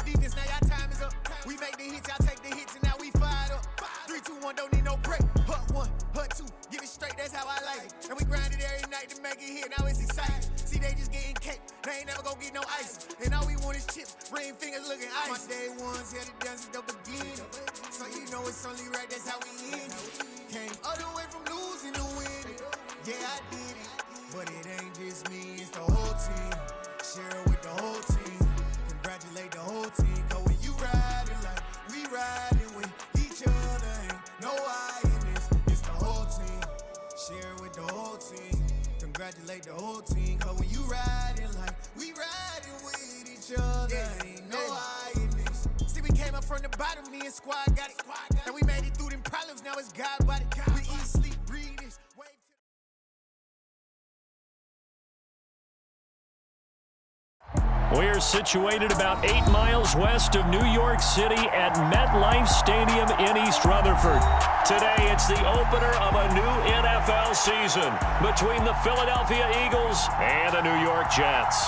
defense, now y'all time is up. We make the hits, y'all take the hits, and now we fired up. 3, 2, 1, don't need no break. Hut 1, hut 2, give it straight, that's how I like it. And we grind it every night to make it hit, now it's exciting. See, they just getting cake, they ain't never gonna get no ice. And all we want is chips, ring fingers looking ice. My day ones had to dance at the beginning. So you know it's only right, that's how we end it. Came all the way from losing to winning. Yeah, I did it. But it ain't just me, it's the whole team. Share it with the whole team. Congratulate the whole team. Cause when you riding like we riding with each other, ain't no I in this. It's the whole team. Share it with the whole team. Congratulate the whole team. Cause when you riding like we riding with each other, ain't no I in this. See, we came up from the bottom, me and squad got it. And we made it through them problems, now it's God body. We eat, sleep, breathe this. We're situated about 8 miles west of New York City at MetLife Stadium in East Rutherford. Today, it's the opener of a new NFL season between the Philadelphia Eagles and the New York Jets.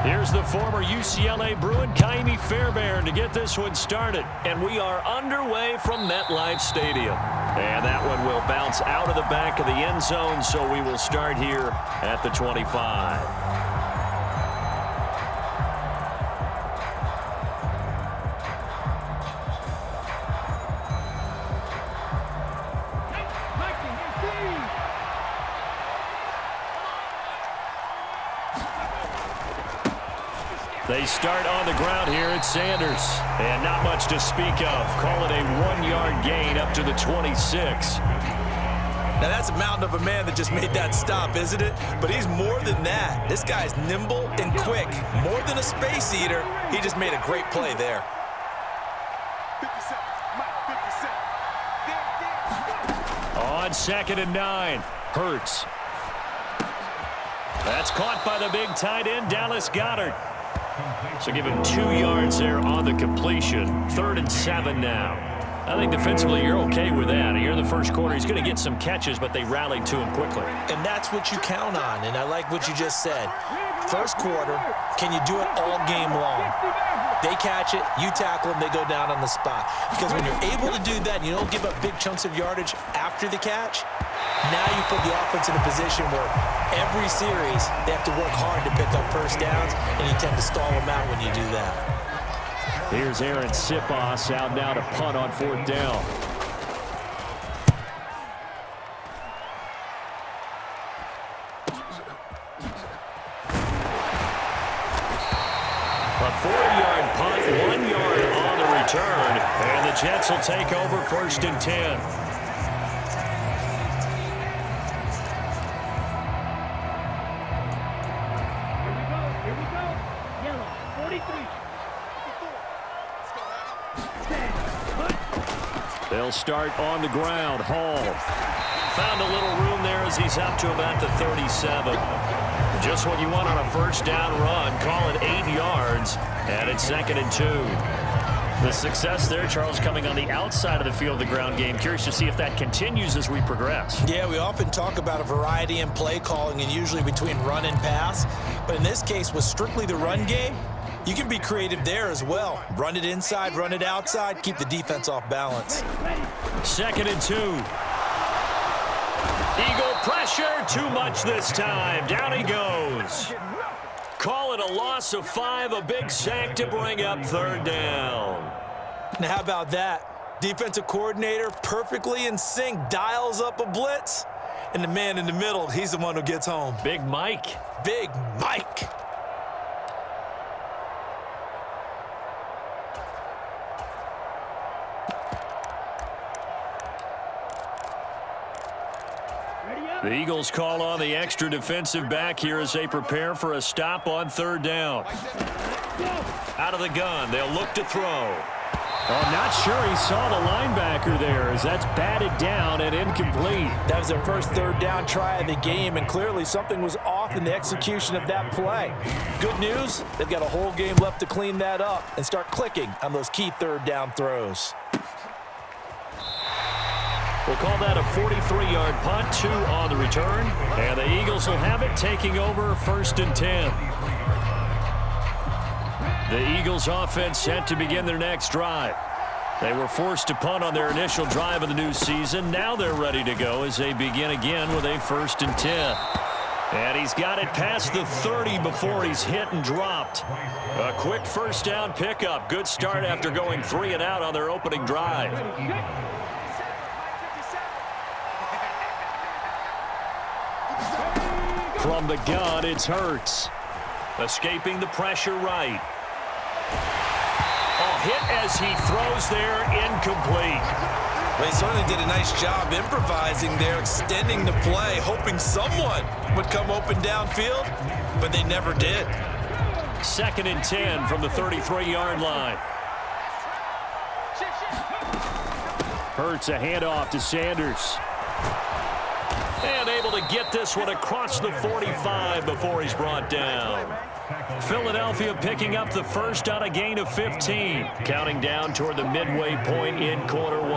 Here's the former UCLA Bruin, Kaimi Fairbairn, to get this one started. And we are underway from MetLife Stadium. And that one will bounce out of the back of the end zone, so we will start here at the 25. They start on the ground here at Sanders. And not much to speak of. Call it a 1-yard gain up to the 26. Now that's a mountain of a man that just made that stop, isn't it? But he's more than that. This guy's nimble and quick. More than a space eater, he just made a great play there. 57, Mike, 57. On 2nd and 9, Hurts. That's caught by the big tight end, Dallas Goedert. So give him 2 yards there on the completion. 3rd and 7 now. I think defensively you're okay with that. Here in the first quarter, he's going to get some catches, but they rallied to him quickly. And that's what you count on, and I like what you just said. First quarter, can you do it all game long? They catch it, you tackle them, they go down on the spot. Because when you're able to do that and you don't give up big chunks of yardage after the catch, now you put the offense in a position where every series they have to work hard to pick up first downs, and you tend to stall them out when you do that. Here's Aaron Sipos out now to punt on 4th down. A 4-yard punt, 1 yard on the return, and the Jets will take over 1st and 10. They'll start on the ground. Hall found a little room there as he's up to about the 37. Just what you want on a first down run. Call it 8 yards, and it's 2nd and 2. The success there, Charles, coming on the outside of the field of the ground game. Curious to see if that continues as we progress. Yeah, we often talk about a variety in play calling and usually between run and pass. But in this case, with strictly the run game, you can be creative there as well. Run it inside, run it outside, keep the defense off balance. 2nd and 2. Eagle pressure, too much this time. Down he goes. Call it a loss of 5, a big sack to bring up 3rd down. Now how about that? Defensive coordinator perfectly in sync, dials up a blitz, and the man in the middle, he's the one who gets home. Big Mike. Big Mike. The Eagles call on the extra defensive back here as they prepare for a stop on 3rd down. Out of the gun, they'll look to throw. I'm not sure he saw the linebacker there as that's batted down and incomplete. That was their first 3rd down try of the game, and clearly something was off in the execution of that play. Good news, they've got a whole game left to clean that up and start clicking on those key 3rd down throws. We'll call that a 43-yard punt, 2 on the return. And the Eagles will have it, taking over 1st and 10. The Eagles offense set to begin their next drive. They were forced to punt on their initial drive of the new season. Now they're ready to go as they begin again with a 1st and 10. And he's got it past the 30 before he's hit and dropped. A quick first down pickup. Good start after going 3 and out on their opening drive. From the gun, it's Hurts. Escaping the pressure right. Hit as he throws there, incomplete. They certainly did a nice job improvising there, extending the play, hoping someone would come open downfield, but they never did. 2nd and 10 from the 33-yard line. Hurts a handoff to Sanders. And able to get this one across the 45 before he's brought down. Philadelphia picking up the first on a gain of 15. Counting down toward the midway point in quarter 1.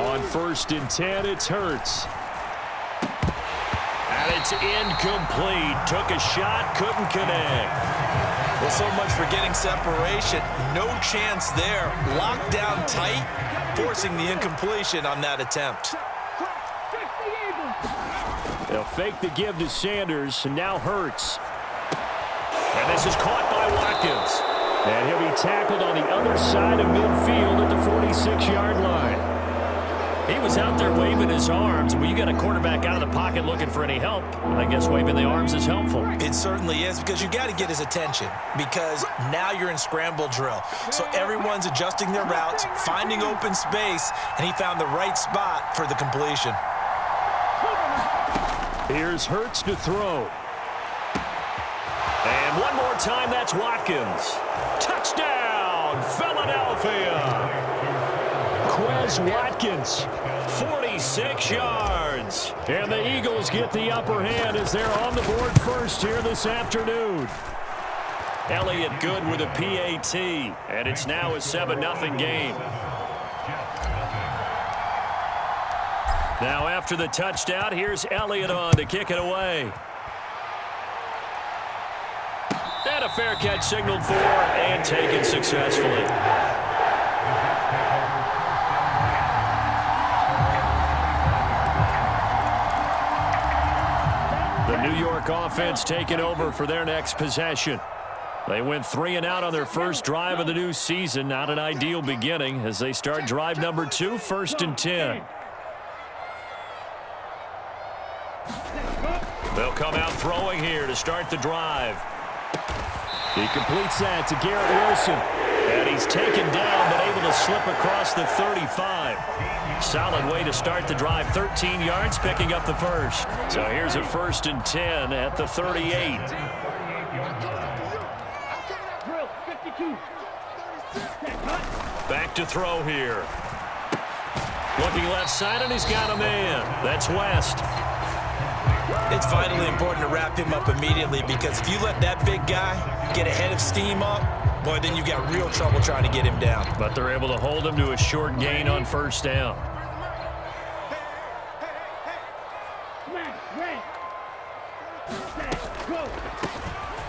On 1st and 10, it's Hurts. And it's incomplete. Took a shot, couldn't connect. Well, so much for getting separation. No chance there. Locked down tight, forcing the incompletion on that attempt. They'll fake the give to Sanders, and now Hurts. And this is caught by Watkins. And he'll be tackled on the other side of midfield at the 46-yard line. He was out there waving his arms. When you got a quarterback out of the pocket looking for any help, I guess waving the arms is helpful. It certainly is, because you got to get his attention, because now you're in scramble drill. So everyone's adjusting their routes, finding open space, and he found the right spot for the completion. Here's Hurts to throw. And one more time, that's Watkins. Touchdown, Philadelphia. Quez Watkins, 46 yards. And the Eagles get the upper hand as they're on the board first here this afternoon. Elliott good with a PAT, and it's now a 7-0 game. Now after the touchdown, here's Elliott on to kick it away. And a fair catch signaled for and taken successfully. The New York offense taking over for their next possession. They went 3 and out on their first drive of the new season. Not an ideal beginning as they start drive number 2, 1st and 10. They'll come out throwing here to start the drive. He completes that to Garrett Wilson. And he's taken down but able to slip across the 35. Solid way to start the drive. 13 yards, picking up the first. So here's a 1st and 10 at the 38. Back to throw here. Looking left side, and he's got a man. That's West. It's vitally important to wrap him up immediately, because if you let that big guy get a head of steam up, boy, then you've got real trouble trying to get him down. But they're able to hold him to a short gain on 1st down.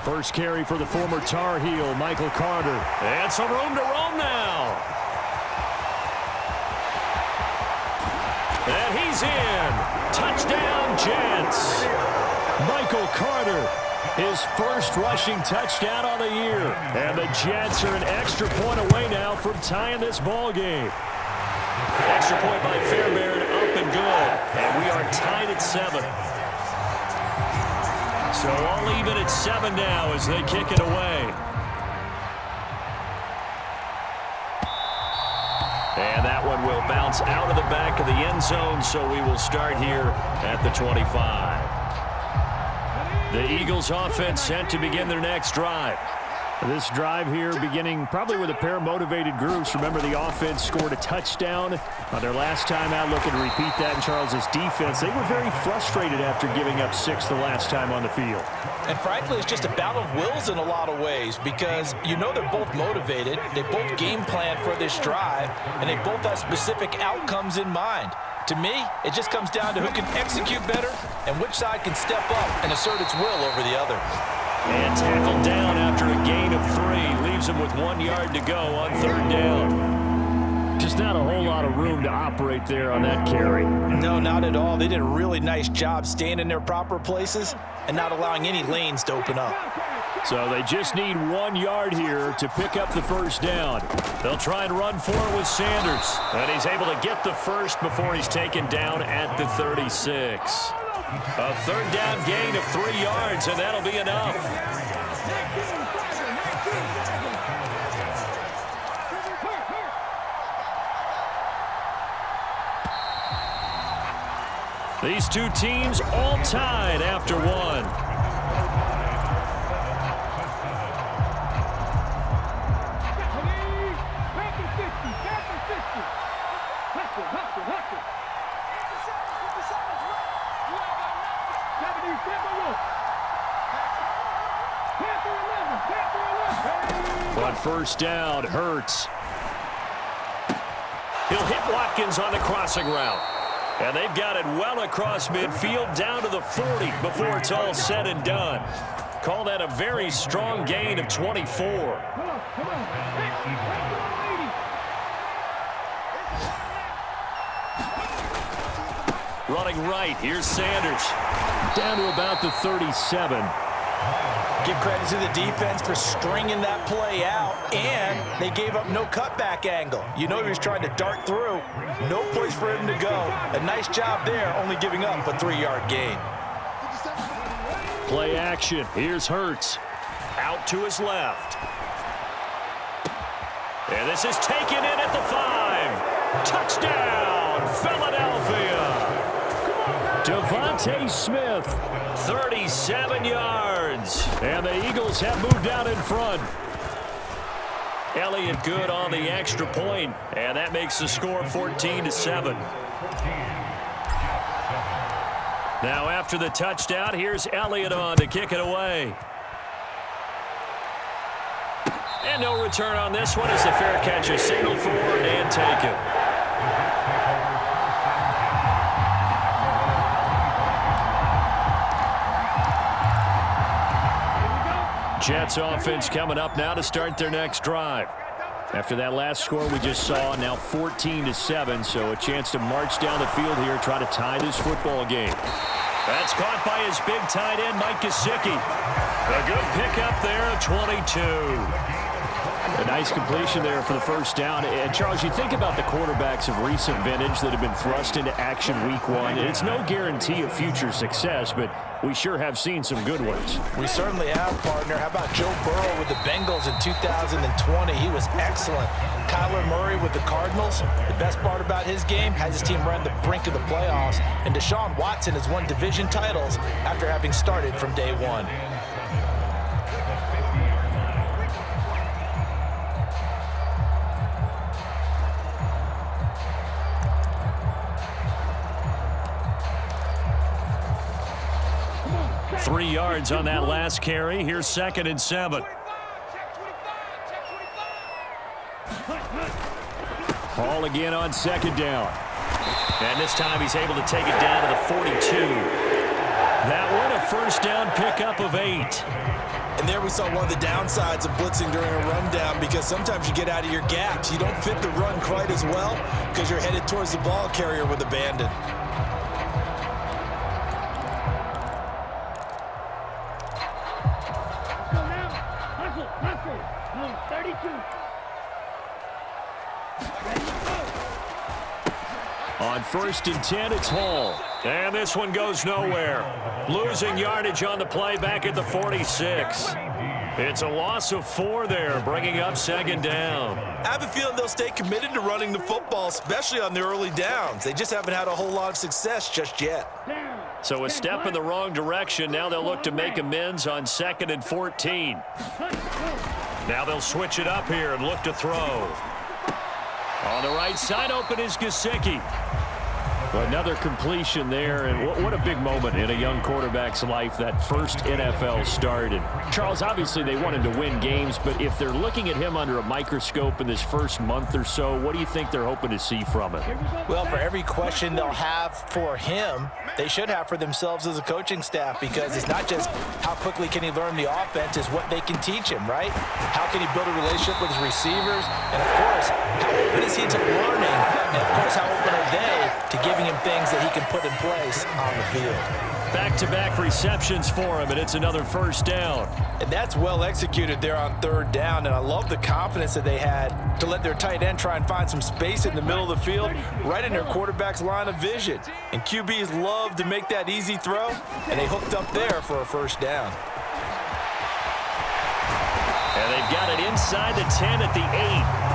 First carry for the former Tar Heel, Michael Carter. And some room to roam now. And he's in. Touchdown, Jets. Michael Carter, his first rushing touchdown on the year. And the Jets are an extra point away now from tying this ball game. Extra point by Fairbairn, up and good. And we are tied at 7. So all even at 7 now as they kick it away. And that one will bounce out of the back of the end zone, so we will start here at the 25. The Eagles offense set to begin their next drive. This drive here beginning probably with a pair of motivated groups. Remember, the offense scored a touchdown on their last time out, looking to repeat that in Charles's defense. They were very frustrated after giving up 6 the last time on the field. And frankly, it's just a battle of wills in a lot of ways because you know they're both motivated. They both game plan for this drive, and they both have specific outcomes in mind. To me, it just comes down to who can execute better and which side can step up and assert its will over the other. And tackled down after a gain of 3. Leaves him with 1 yard to go on 3rd down. Just not a whole lot of room to operate there on that carry. No, not at all. They did a really nice job staying in their proper places and not allowing any lanes to open up. So they just need 1 yard here to pick up the first down. They'll try and run for it with Sanders. And he's able to get the first before he's taken down at the 36. A 3rd down gain of 3 yards, and that'll be enough. These two teams all tied after 1. On 1st down, Hurts. He'll hit Watkins on the crossing route. And they've got it well across midfield down to the 40 before it's all said and done. Call that a very strong gain of 24. Running right, here's Sanders. Down to about the 37. Give credit to the defense for stringing that play out, and they gave up no cutback angle. You know he was trying to dart through. No place for him to go. A nice job there, only giving up a 3-yard gain. Play action. Here's Hurts. Out to his left. And this is taken in at the 5. Touchdown, Philadelphia. Devontae Smith, 37 yards. And the Eagles have moved out in front. Elliott good on the extra point, and that makes the score 14-7. Now after the touchdown, here's Elliott on to kick it away. And no return on this one as the fair catch is signaled forward and taken. Jets offense coming up now to start their next drive. After that last score we just saw, now 14-7, so a chance to march down the field here, try to tie this football game. That's caught by his big tight end, Mike Gesicki. A good pickup there at 22. A nice completion there for the first down. And, Charles, you think about the quarterbacks of recent vintage that have been thrust into action week 1. It's no guarantee of future success, but we sure have seen some good ones. We certainly have, partner. How about Joe Burrow with the Bengals in 2020? He was excellent. Kyler Murray with the Cardinals. The best part about his game, has his team right on the brink of the playoffs. And Deshaun Watson has won division titles after having started from day 1. Three yards on that last carry. Here's 2nd and 7. Hall again on 2nd down. And this time he's able to take it down to the 42. That one a first down pickup of 8. And there we saw one of the downsides of blitzing during a rundown, because sometimes you get out of your gaps. You don't fit the run quite as well because you're headed towards the ball carrier with abandon. On 1st and 10, it's Hall. And this one goes nowhere. Losing yardage on the play back at the 46. It's a loss of 4 there, bringing up 2nd down. I have a feeling they'll stay committed to running the football, especially on the early downs. They just haven't had a whole lot of success just yet. So a step in the wrong direction. Now they'll look to make amends on 2nd and 14. Now they'll switch it up here and look to throw. On the right side, open is Gesicki. Another completion there, and what a big moment in a young quarterback's life, that first NFL start. And Charles, obviously they want him to win games, but if they're looking at him under a microscope in this first month or so, what do you think they're hoping to see from him? Well, for every question they'll have for him, they should have for themselves as a coaching staff, because it's not just how quickly can he learn the offense, it's what they can teach him, right? How can he build a relationship with his receivers? And, of course, how open is he to learning? And, of course, how open are they to giving him things that he can put in place on the field? Back-to-back receptions for him, and it's another first down. And that's well executed there on third down, and I love the confidence that they had to let their tight end try and find some space in the middle of the field, right in their quarterback's line of vision. And QBs love to make that easy throw, and they hooked up there for a first down. And they've got it inside the 10 at the 8.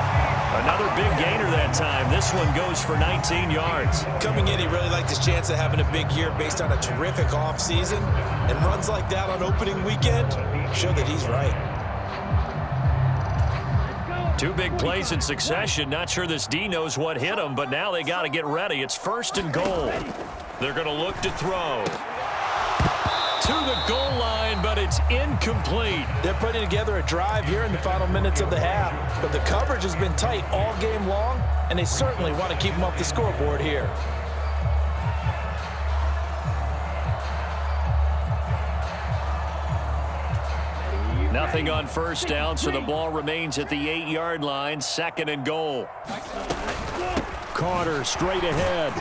Another big gainer that time. This one goes for 19 yards. Coming in, he really liked his chance of having a big year based on a terrific offseason. And runs like that on opening weekend show that he's right. Two big plays in succession. Not sure this D knows what hit him, but now they got to get ready. It's first and goal. They're going to look to throw. To the goal line, but it's incomplete. They're putting together a drive here in the final minutes of the half, but the coverage has been tight all game long, and they certainly want to keep them off the scoreboard here. Nothing on first down, so the ball remains at the 8-yard line, second and goal. Carter straight ahead.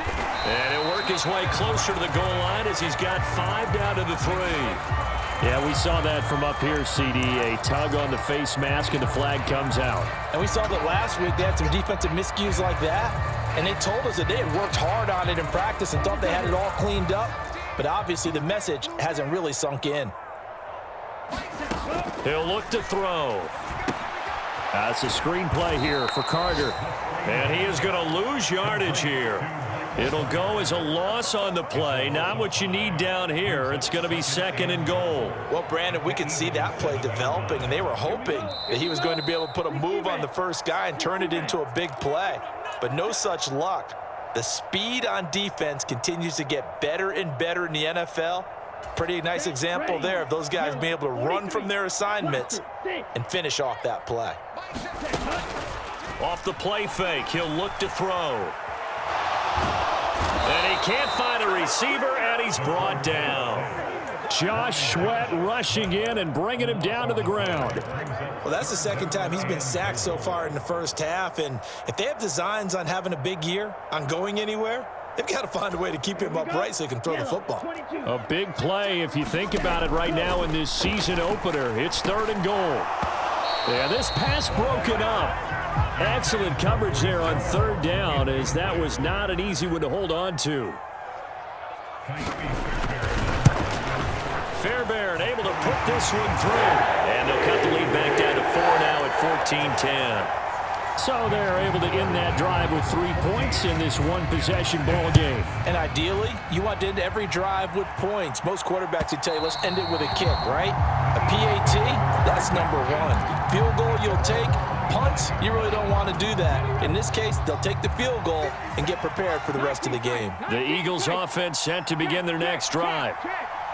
And he'll work his way closer to the goal line as he's got 5 down to the 3. Yeah, we saw that from up here, CD. A tug on the face mask, and the flag comes out. And we saw that last week they had some defensive miscues like that, and they told us that they had worked hard on it in practice and thought they had it all cleaned up. But obviously the message hasn't really sunk in. He'll look to throw. That's a screenplay here for Carter. And he is going to lose yardage here. It'll go as a loss on the play. Not what you need down here. It's going to be second and goal. Well, Brandon, we could see that play developing, and they were hoping that he was going to be able to put a move on the first guy and turn it into a big play. But no such luck. The speed on defense continues to get better and better in the NFL. Pretty nice example there of those guys being able to run from their assignments and finish off that play. Off the play fake, he'll look to throw. And he can't find a receiver, and he's brought down. Josh Sweat rushing in and bringing him down to the ground. Well, that's the second time he's been sacked so far in the first half, and if they have designs on having a big year, on going anywhere, they've got to find a way to keep him upright so he can throw the football. A big play if you think about it right now in this season opener. It's third and goal. Yeah, this pass broken up. Excellent coverage there on third down, as that was not an easy one to hold on to. Fairbairn able to put this one through. And they'll cut the lead back down to 4 now at 14-10. So they're able to end that drive with 3 points in this one-possession ball game. And ideally, you want to end every drive with points. Most quarterbacks would tell you, let's end it with a kick, right? A PAT, that's number 1. Field goal you'll take. Punts, you really don't want to do that. In this case, they'll take the field goal and get prepared for the rest of the game. The Eagles offense set to begin their next drive.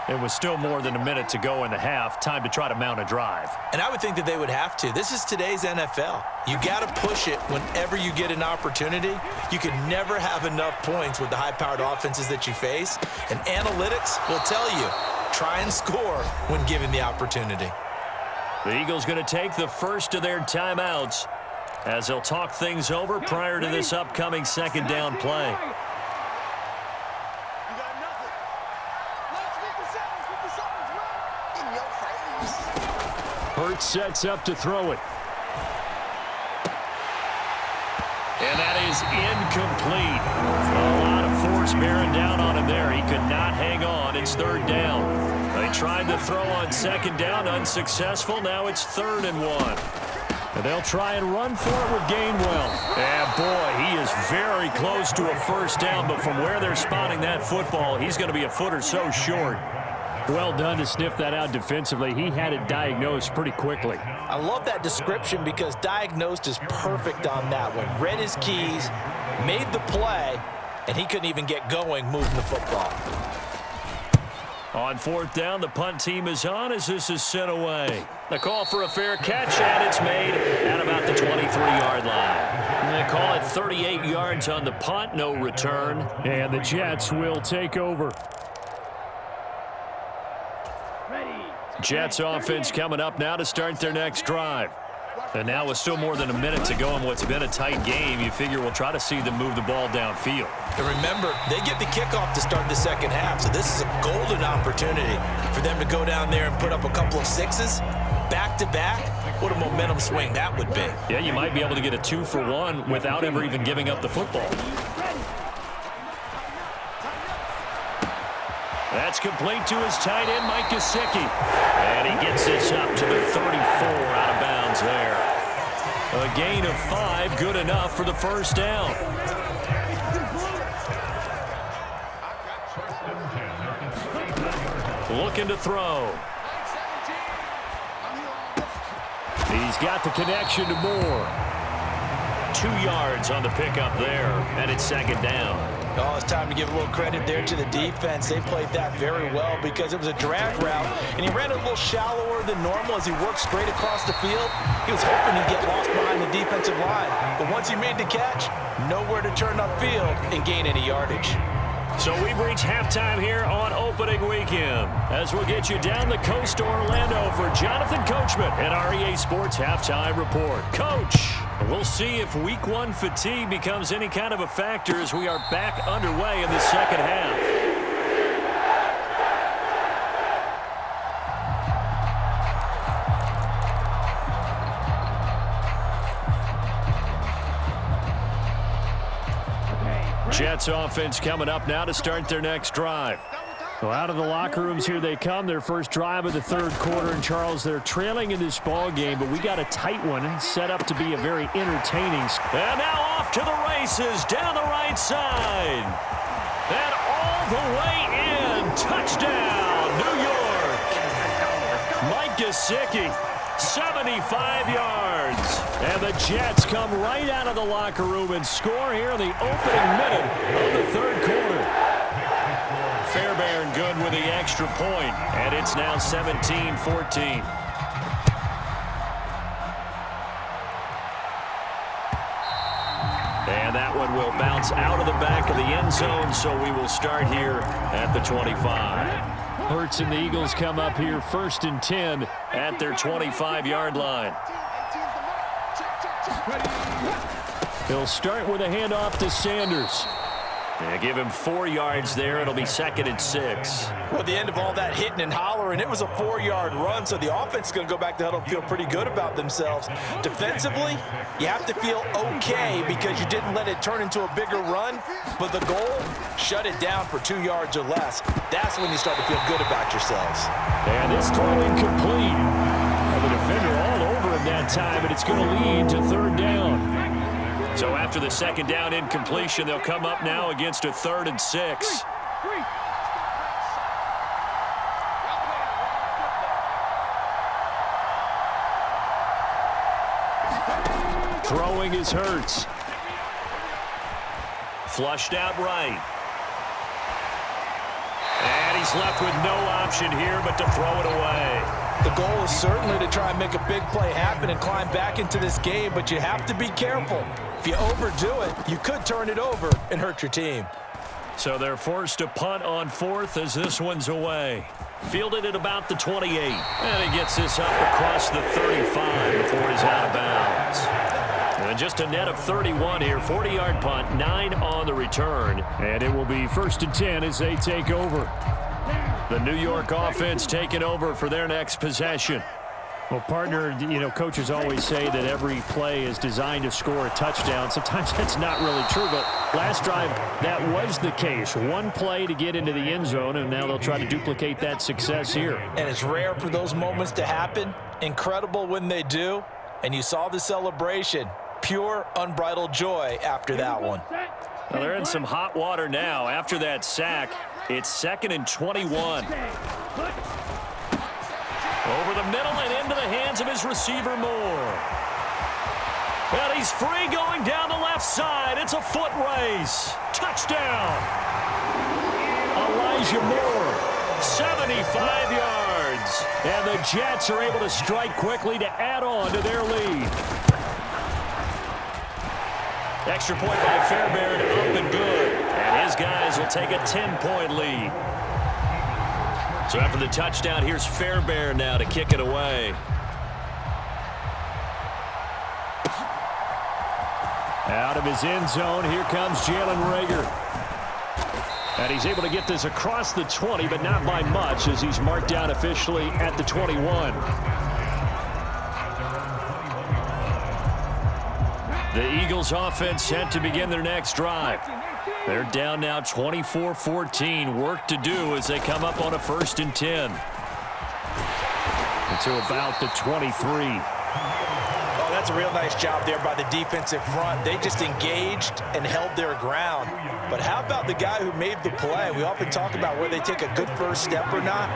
It was still more than a minute to go in the half. Time to try to mount a drive. And I would think that they would have to. This is today's NFL. You got to push it whenever you get an opportunity. You can never have enough points with the high-powered offenses that you face. And analytics will tell you, try and score when given the opportunity. The Eagles going to take the first of their timeouts as they'll talk things over prior to this upcoming second down play. Hurts sets up to throw it. And that is incomplete. A lot of force bearing down on him there. He could not hang on. It's third down. They tried to throw on second down, unsuccessful. Now it's 3rd and 1. And they'll try and run for it with Gainwell. And boy, he is very close to a first down, but from where they're spotting that football, he's going to be a foot or so short. Well done to sniff that out defensively. He had it diagnosed pretty quickly. I love that description because diagnosed is perfect on that one. Read his keys, made the play, and he couldn't even get going moving the football. On fourth down, the punt team is on as this is sent away. The call for a fair catch, and it's made at about the 23-yard line. They call it 38 yards on the punt, no return. And the Jets will take over. Jets offense coming up now to start their next drive. And now with still more than a minute to go in what's been a tight game, you figure we'll try to see them move the ball downfield. And remember, they get the kickoff to start the second half, so this is a golden opportunity for them to go down there and put up a couple of sixes back-to-back. What a momentum swing that would be. Yeah, you might be able to get a 2-for-1 without ever even giving up the football. That's complete to his tight end, Mike Gesicki. And he gets this up to the 34 out of bounds there. A gain of 5, good enough for the first down. Looking to throw. He's got the connection to Moore. 2 yards on the pickup there, and it's second down. Oh, it's time to give a little credit there to the defense. They played that very well because it was a drag route, and he ran a little shallower than normal as he worked straight across the field. He was hoping he'd get lost behind the defensive line, but once he made the catch, nowhere to turn upfield and gain any yardage. So we've reached halftime here on opening weekend as we'll get you down the coast to Orlando for Jonathan Coachman and our EA Sports Halftime Report. Coach, we'll see if Week 1 fatigue becomes any kind of a factor as we are back underway in the second half. Jets offense coming up now to start their next drive. Well, out of the locker rooms here they come. Their first drive of the third quarter. And, Charles, they're trailing in this ball game, but we got a tight one set up to be a very entertaining. And now off to the races down the right side. And all the way in. Touchdown, New York. Mike Gesicki, 75 yards. And the Jets come right out of the locker room and score here in the opening minute of the third quarter. Fairbairn good with the extra point, and it's now 17-14. And that one will bounce out of the back of the end zone, so we will start here at the 25. Hurts and the Eagles come up here 1st and 10 at their 25-yard line. He'll start with a handoff to Sanders. Yeah, give him 4 yards there. It'll be 2nd and 6. Well, at the end of all that hitting and hollering, it was a 4-yard run, so the offense is going to go back to huddle and feel pretty good about themselves. Defensively, you have to feel okay because you didn't let it turn into a bigger run, but the goal, shut it down for 2 yards or less. That's when you start to feel good about yourselves. And this throw incomplete. The defender all over him that time, but it's going to lead to 3rd down. So after the 2nd down incompletion, they'll come up now against a 3rd and 6. Throwing is Hurts. Flushed out right. And he's left with no option here but to throw it away. The goal is certainly to try and make a big play happen and climb back into this game, but you have to be careful. If you overdo it, you could turn it over and hurt your team. So they're forced to punt on 4th as this one's away. Fielded at about the 28. And he gets this up across the 35 before he's out of bounds. And just a net of 31 here. 40-yard punt, 9 on the return. And it will be 1st and 10 as they take over. The New York offense taking over for their next possession. Well, partner, you know, coaches always say that every play is designed to score a touchdown. Sometimes that's not really true, but last drive, that was the case. One play to get into the end zone, and now they'll try to duplicate that success here. And it's rare for those moments to happen. Incredible when they do. And you saw the celebration. Pure, unbridled joy after that one. Well, they're in some hot water now. After that sack, it's 2nd and 21. Over the middle and into the hands of his receiver, Moore. And he's free going down the left side. It's a foot race. Touchdown. Elijah Moore, 75 yards. And the Jets are able to strike quickly to add on to their lead. Extra point by Fairbairn, up and good. And his guys will take a 10-point lead. So after the touchdown, here's Fairbairn now to kick it away. Out of his end zone, here comes Jalen Reagor. And he's able to get this across the 20, but not by much, as he's marked down officially at the 21. The Eagles offense set to begin their next drive. They're down now 24-14. Work to do as they come up on a 1st and 10. To about the 23. Oh, that's a real nice job there by the defensive front. They just engaged and held their ground. But how about the guy who made the play? We often talk about whether they take a good first step or not.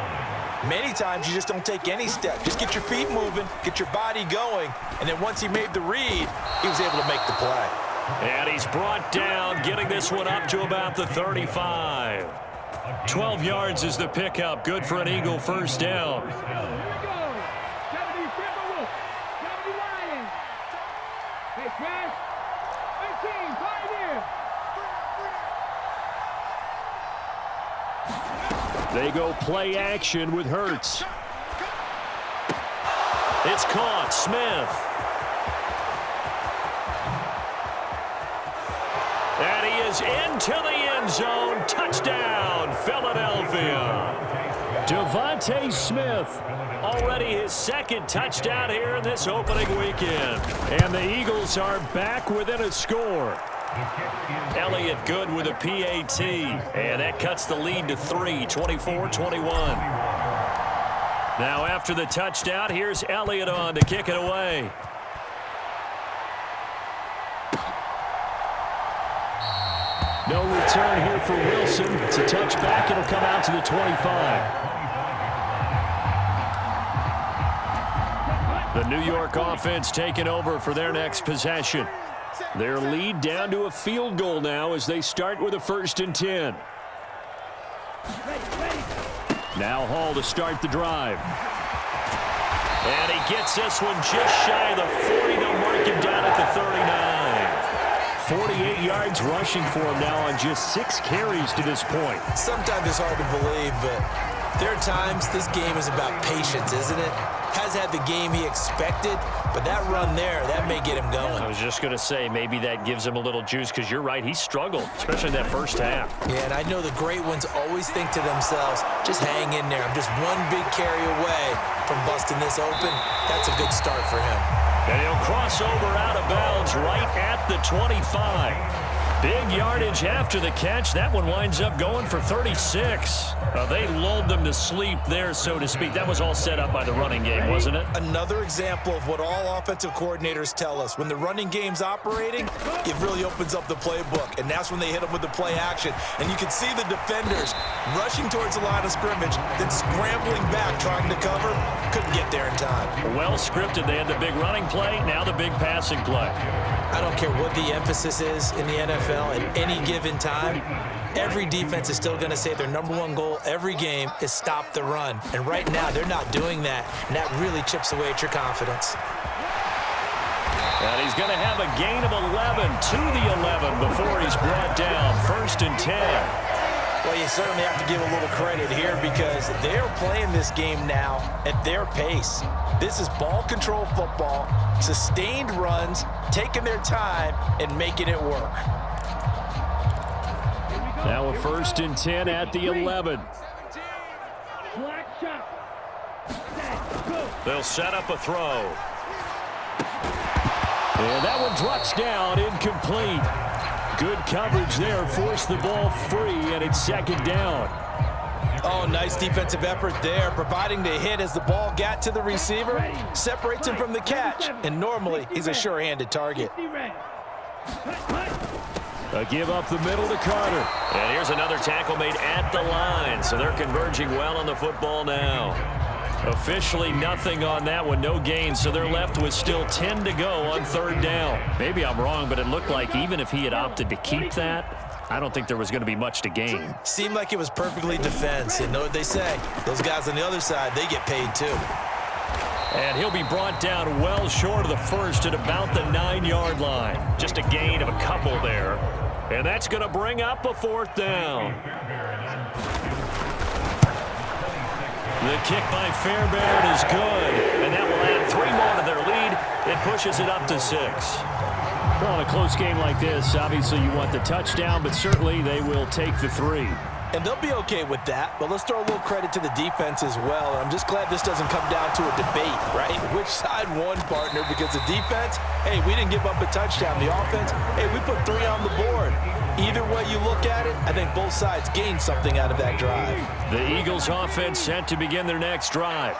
Many times you just don't take any step. Just get your feet moving, get your body going, and then once he made the read, he was able to make the play. And he's brought down, getting this one up to about the 35. 12 yards is the pickup. Good for an Eagle first down. They go play action with Hurts. It's caught. Smith. And he is into the end zone. Touchdown, Philadelphia. Devontae Smith. Already his 2nd touchdown here in this opening weekend. And the Eagles are back within a score. Elliott good with a PAT. And that cuts the lead to 3, 24-21. Now after the touchdown, here's Elliott on to kick it away. No return here for Wilson. It's a touchback. It'll come out to the 25. The New York offense taking over for their next possession. Their lead down to a field goal now as they start with a 1st and 10. Now Hall to start the drive. And he gets this one just shy of the 40. They'll mark him down at the 39. 48 yards rushing for him now on just 6 carries to this point. Sometimes it's hard to believe, but there are times this game is about patience, isn't it? Has had the game he expected, but that run there, that may get him going. I was just going to say, maybe that gives him a little juice, because you're right, he struggled, especially in that first half. Yeah, and I know the great ones always think to themselves, just hang in there. I'm just one big carry away from busting this open. That's a good start for him. And he'll cross over out of bounds right at the 25. Big yardage after the catch. That one winds up going for 36. They lulled them to sleep there, so to speak. That was all set up by the running game, wasn't it? Another example of what all offensive coordinators tell us. When the running game's operating, it really opens up the playbook, and that's when they hit them with the play action. And you can see the defenders rushing towards the line of scrimmage, then scrambling back, trying to cover. Couldn't get there in time. Well scripted. They had the big running play, now the big passing play. I don't care what the emphasis is in the NFL at any given time. Every defense is still going to say their #1 goal every game is stop the run. And right now, they're not doing that, and that really chips away at your confidence. And he's going to have a gain of 11 to the 11 before he's brought down. 1st and 10. Well, you certainly have to give a little credit here because they're playing this game now at their pace. This is ball control football, sustained runs, taking their time, and making it work. Now a 1st and 10 at the 11. They'll set up a throw. And that one drops down, incomplete. Good coverage there, forced the ball free, and it's 2nd down. Oh, nice defensive effort there, providing the hit as the ball got to the receiver, separates him from the catch, and normally he's a sure-handed target. A give up the middle to Carter. And here's another tackle made at the line, so they're converging well on the football now. Officially nothing on that one, no gain, so they're left with still 10 to go on third down. Maybe I'm wrong, but it looked like even if he had opted to keep that, I don't think there was going to be much to gain. Seemed like it was perfectly defense. And know what they say? Those guys on the other side, they get paid too. And he'll be brought down well short of the first at about the 9-yard line. Just a gain of a couple there. And that's going to bring up a fourth down. The kick by Fairbairn is good. And that will add 3 more to their lead. It pushes it up to 6. Well, in a close game like this, obviously you want the touchdown, but certainly they will take the 3. And they'll be okay with that, but let's throw a little credit to the defense as well. I'm just glad this doesn't come down to a debate, right? Which side won, partner? Because the defense, hey, we didn't give up a touchdown. The offense, hey, we put 3 on the board. Either way you look at it, I think both sides gained something out of that drive. The Eagles offense set to begin their next drive.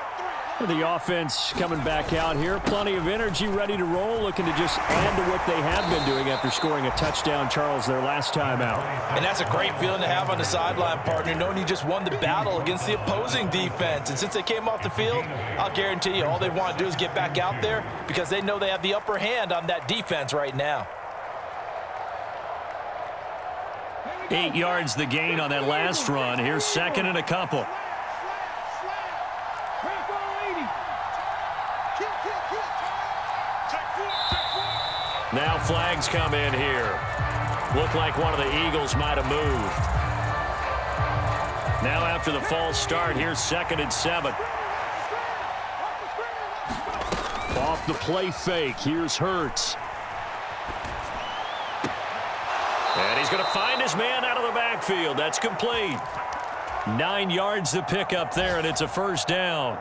The offense coming back out here. Plenty of energy, ready to roll, looking to just add to what they have been doing after scoring a touchdown, Charles, their last time out. And that's a great feeling to have on the sideline, partner, knowing you just won the battle against the opposing defense. And since they came off the field, I'll guarantee you all they want to do is get back out there because they know they have the upper hand on that defense right now. 8 yards the gain on that last run. Here's second and a couple. Now flags come in here. Looked like one of the Eagles might have moved. Now after the false start, here's second and 7. Off the play fake, here's Hurts. And he's going to find his man out of the backfield. That's complete. 9 yards to pick up there, and it's a first down.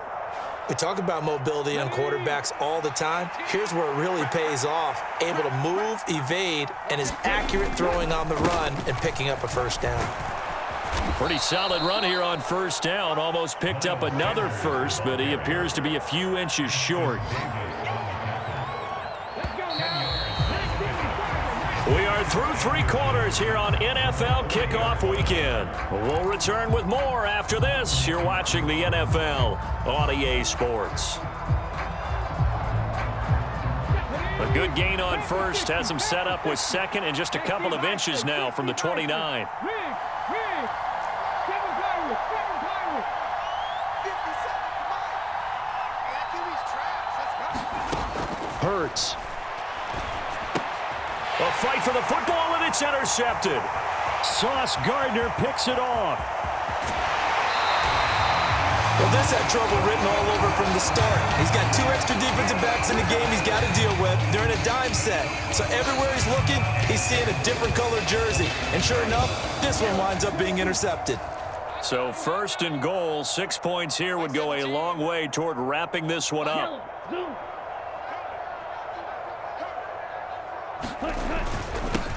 We talk about mobility on quarterbacks all the time. Here's where it really pays off. Able to move, evade, and is accurate throwing on the run and picking up a first down. Pretty solid run here on first down. Almost picked up another first, but he appears to be a few inches short. We are through 3 quarters here on NFL Kickoff Weekend. We'll return with more after this. You're watching the NFL on EA Sports. A good gain on first has him set up with second and just a couple of inches now from the 29. Hurts. A fight for the football, and it's intercepted. Sauce Gardner picks it off. Well, this had trouble written all over from the start. He's got 2 extra defensive backs in the game he's got to deal with. They're in a dime set. So everywhere he's looking, he's seeing a different color jersey. And sure enough, this one winds up being intercepted. So first and goal, 6 points here would go a long way toward wrapping this one up.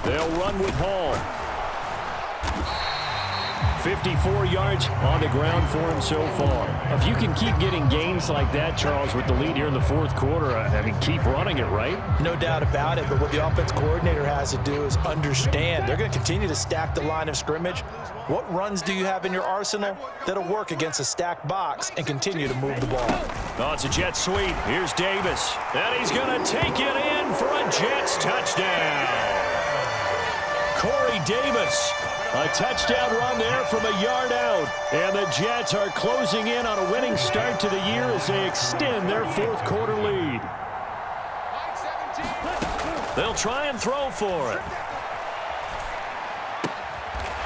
They'll run with Hall. 54 yards on the ground for him so far. If you can keep getting gains like that, Charles, with the lead here in the fourth quarter, I mean, keep running it, right? No doubt about it, but what the offense coordinator has to do is understand they're going to continue to stack the line of scrimmage. What runs do you have in your arsenal that'll work against a stacked box and continue to move the ball? Oh, it's a jet sweep. Here's Davis. And he's going to take it in for a Jets touchdown. Corey Davis. A touchdown run there from a yard out. And the Jets are closing in on a winning start to the year as they extend their fourth quarter lead. They'll try and throw for it.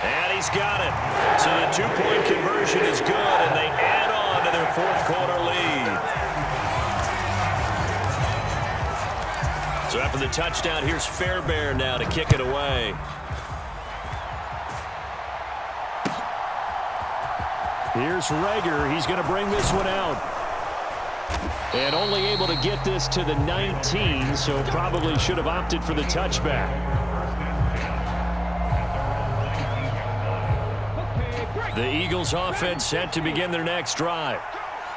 And he's got it. So the 2-point conversion is good, and they add on to their fourth quarter lead. So after the touchdown, here's Fairbairn now to kick it away. Here's Rager. He's going to bring this one out. And only able to get this to the 19, so probably should have opted for the touchback. The Eagles offense set to begin their next drive.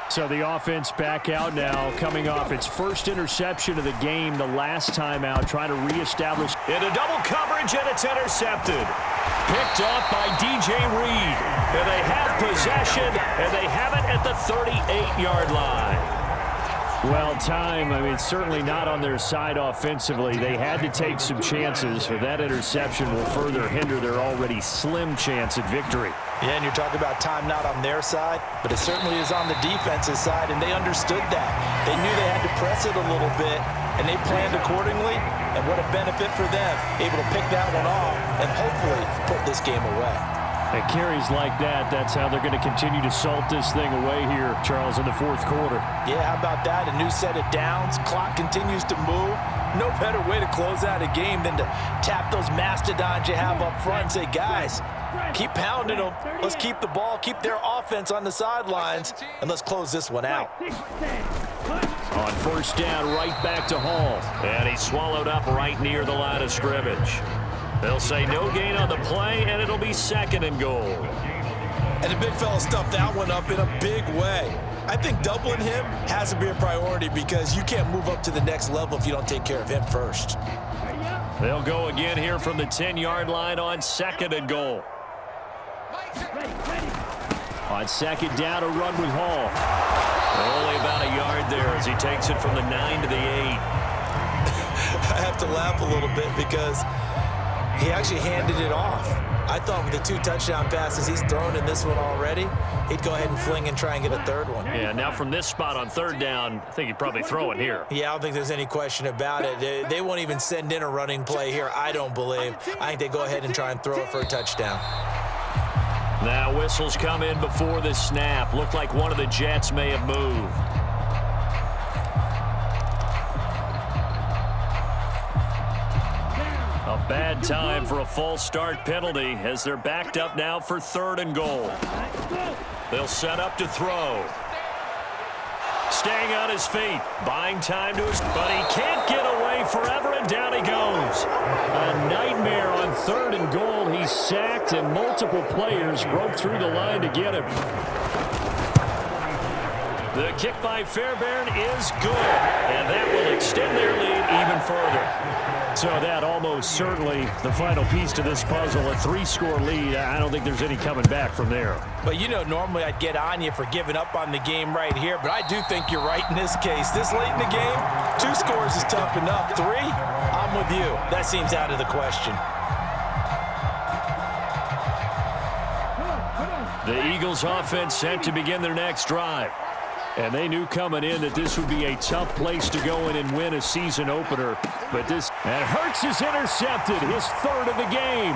So the offense back out now, coming off its first interception of the game the last time out, trying to reestablish. Into double coverage, and it's intercepted. Picked off by DJ Reed. And they have possession, and they have it at the 38-yard line. Well, time, I mean, certainly not on their side offensively. They had to take some chances, but that interception will further hinder their already slim chance at victory. Yeah, and you're talking about time not on their side, but it certainly is on the defense's side, and they understood that. They knew they had to press it a little bit, and they planned accordingly, and what a benefit for them, able to pick that one off and hopefully put this game away. And carries like that, that's how they're going to continue to salt this thing away here, Charles, in the fourth quarter. Yeah, how about that? A new set of downs. Clock continues to move. No better way to close out a game than to tap those mastodons you have up front and say, guys, keep pounding them. Let's keep the ball, keep their offense on the sidelines, and let's close this one out. On first down, right back to Hall. And he's swallowed up right near the line of scrimmage. They'll say no gain on the play, and it'll be 2nd and goal. And the big fella stuffed that one up in a big way. I think doubling him has to be a priority because you can't move up to the next level if you don't take care of him first. They'll go again here from the 10-yard line on 2nd and goal. On 2nd down, a run with Hall. Only about a yard there as he takes it from the 9 to the 8. I have to laugh a little bit because he actually handed it off. I thought with the 2 touchdown passes he's thrown in this one already, he'd go ahead and fling and try and get a 3rd one. Yeah, now from this spot on 3rd down, I think he'd probably throw it here. Yeah, I don't think there's any question about it. They won't even send in a running play here, I don't believe. I think they go ahead and try and throw it for a touchdown. Now whistles come in before the snap. Looked like one of the Jets may have moved. A bad time for a false start penalty as they're backed up now for 3rd and goal. They'll set up to throw. Staying on his feet, buying time to his, but he can't get away forever, and down he goes. A nightmare on 3rd and goal. He's sacked, and multiple players broke through the line to get him. The kick by Fairbairn is good, and that will extend their lead even further. So that almost certainly the final piece to this puzzle, a 3-score lead. I don't think there's any coming back from there. But you know, normally I'd get on you for giving up on the game right here, but I do think you're right in this case. This late in the game, 2 scores is tough enough. 3, I'm with you. That seems out of the question. The Eagles offense set to begin their next drive. And they knew coming in that this would be a tough place to go in and win a season opener. But this, and Hurts is intercepted, his 3rd of the game.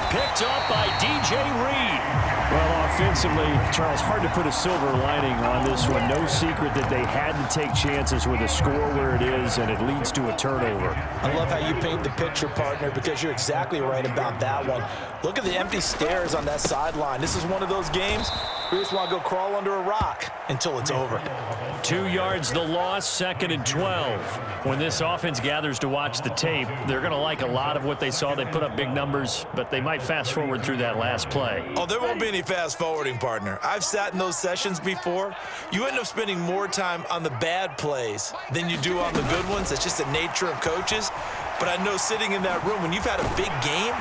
Picked off by DJ Reed. Well, offensively, Charles, hard to put a silver lining on this one. No secret that they had to take chances with a score where it is, and it leads to a turnover. I love how you paint the picture, partner, because you're exactly right about that one. Look at the empty stairs on that sideline. This is one of those games we just want to go crawl under a rock until it's over. 2 yards the loss, 2nd and 12. When this offense gathers to watch the tape, they're going to like a lot of what they saw. They put up big numbers, but they might fast forward through that last play. Oh, there won't be any fast forwarding, partner. I've sat in those sessions before. You end up spending more time on the bad plays than you do on the good ones. It's just the nature of coaches. But I know sitting in that room, when you've had a big game,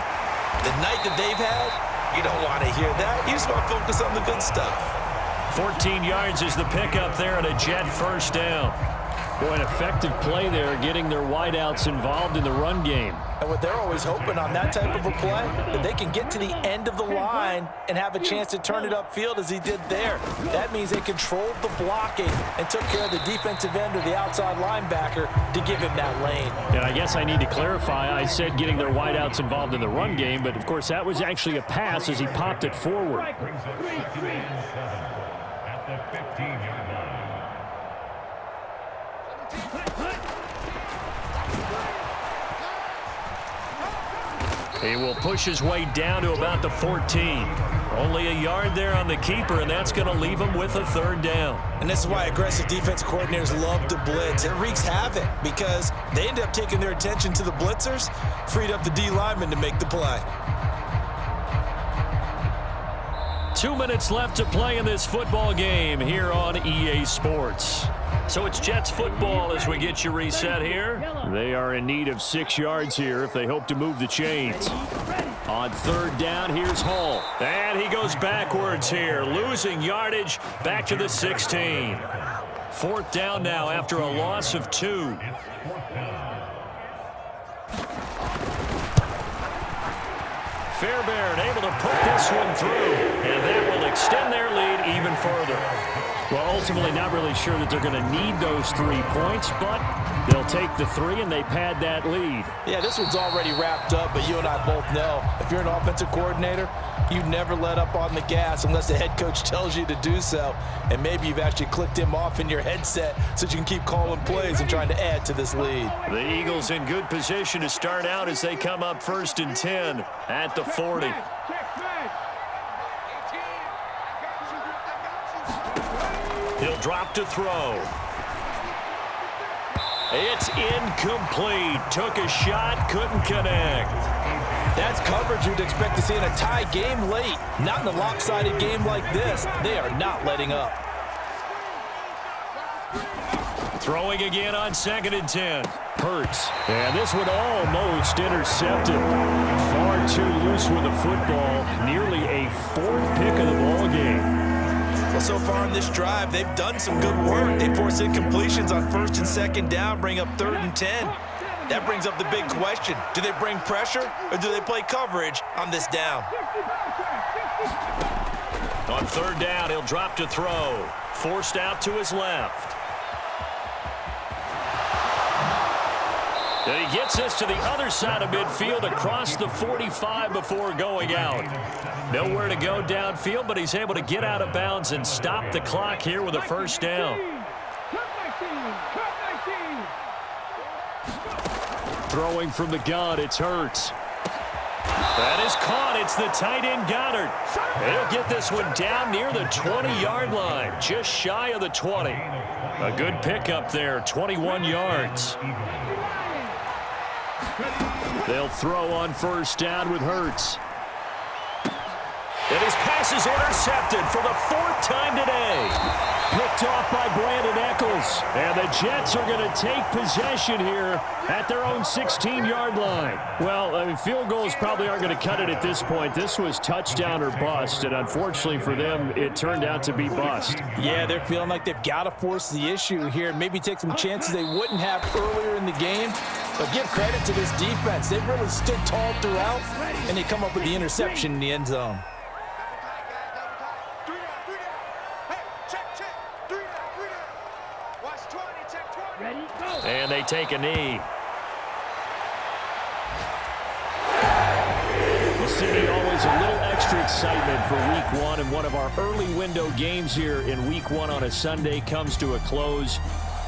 the night that they've had, you don't want to hear that. You just want to focus on the good stuff. 14 yards is the pickup there, and a Jet 1st down. Boy, an effective play there, getting their wideouts involved in the run game. And what they're always hoping on that type of a play, that they can get to the end of the line and have a chance to turn it upfield as he did there. That means they controlled the blocking and took care of the defensive end or the outside linebacker to give him that lane. And I guess I need to clarify, I said getting their wideouts involved in the run game, but of course that was actually a pass as he popped it forward. At the 15-yard line. He will push his way down to about the 14. Only a yard there on the keeper, and that's going to leave him with a 3rd down. And this is why aggressive defense coordinators love to blitz. It wreaks havoc because they end up taking their attention to the blitzers, freed up the D lineman to make the play. 2 minutes left to play in this football game here on EA Sports. So it's Jets football as we get you reset here. They are in need of 6 yards here if they hope to move the chains. On third down, here's Hall. And he goes backwards here, losing yardage back to the 16. Fourth down now after a loss of 2. Fairbairn able to put this one through, and that will extend their lead even further. Well, ultimately not really sure that they're going to need those 3 points, but they'll take the 3 and they pad that lead. Yeah, this one's already wrapped up, but you and I both know if you're an offensive coordinator, you never let up on the gas unless the head coach tells you to do so. And maybe you've actually clicked him off in your headset so that you can keep calling plays and trying to add to this lead. The Eagles in good position to start out as they come up 1st and 10 at the 40. He'll drop to throw. It's incomplete. Took a shot, couldn't connect. That's coverage you'd expect to see in a tie game late. Not in a lopsided game like this. They are not letting up. Throwing again on 2nd and 10. Hurts. And this one almost intercepted. Far too loose with the football. Nearly a 4th pick of the ball game. Well, so far in this drive, they've done some good work. They force incompletions on 1st and 2nd down, bring up 3rd and 10. That brings up the big question. Do they bring pressure or do they play coverage on this down? On 3rd down, he'll drop to throw. Forced out to his left. And he gets this to the other side of midfield across the 45 before going out. Nowhere to go downfield, but he's able to get out of bounds and stop the clock here with a 1st down. Throwing from the gun, it's Hurts. That is caught. It's the tight end Goddard. He'll get this one down near the 20-yard line, just shy of the 20. A good pickup there, 21 yards. They'll throw on 1st down with Hurts. And his pass is intercepted for the 4th time today. Picked off by Brandon Eccles. And the Jets are going to take possession here at their own 16-yard line. Well, I mean, field goals probably aren't going to cut it at this point. This was touchdown or bust, and unfortunately for them, it turned out to be bust. Yeah, they're feeling like they've got to force the issue here, maybe take some chances they wouldn't have earlier in the game. But give credit to this defense. They've really stood tall throughout, and they come up with the interception in the end zone. And they take a knee. Well, Sydney, always a little extra excitement for Week 1, and one of our early window games here in Week 1 on a Sunday comes to a close.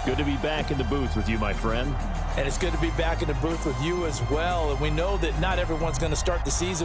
Good to be back in the booth with you, my friend. And it's good to be back in the booth with you as well. And we know that not everyone's going to start the season